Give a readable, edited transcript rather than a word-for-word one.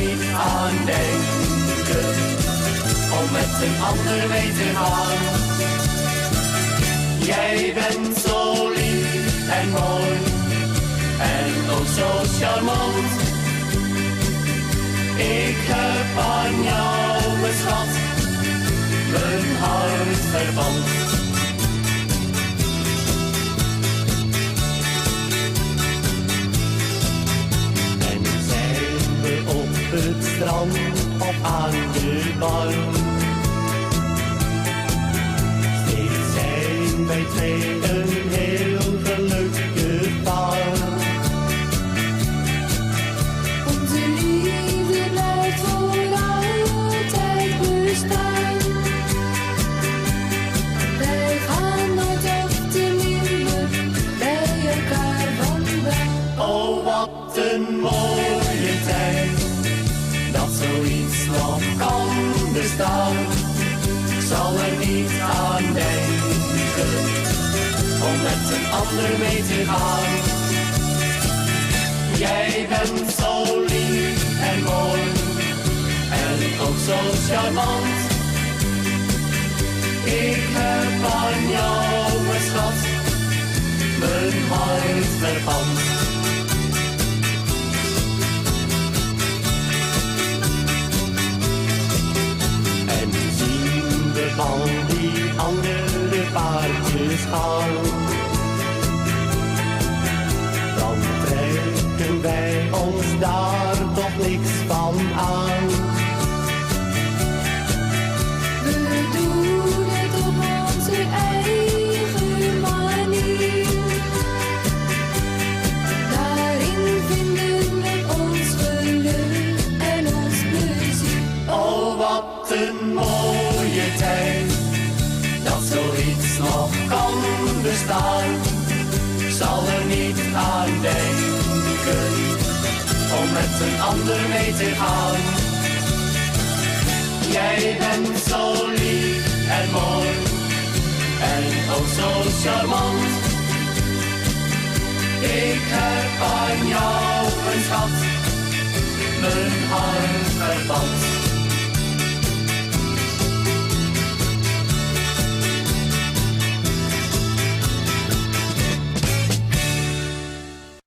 niet aan denken om met een ander mee te gaan. Jij bent zo lief en mooi en ook zo charmant. Ik heb aan jou, mijn schat, mijn hart verband. En zijn we op het strand of aan de bar. Steeds zijn wij twee een heel gelukkig paar. Een mooie tijd, dat zoiets nog kan bestaan. Ik zal er niet aan denken om met een ander mee te gaan. Jij bent zo lief en mooi en ook zo charmant. Ik heb aan jou, mijn schat, mijn hart verpand. Al die andere paardjes gaan, dan trekken wij ons daar toch niks van aan. We doen het op onze eigen manier. Daarin vinden we ons geluk en ons plezier. Oh, wat een mooie tijd, dat zoiets nog kan bestaan. Ik zal er niet aan denken om met een ander mee te gaan. Jij bent zo lief en mooi en ook zo charmant. Ik heb aan jou, mijn schat, mijn hart verband.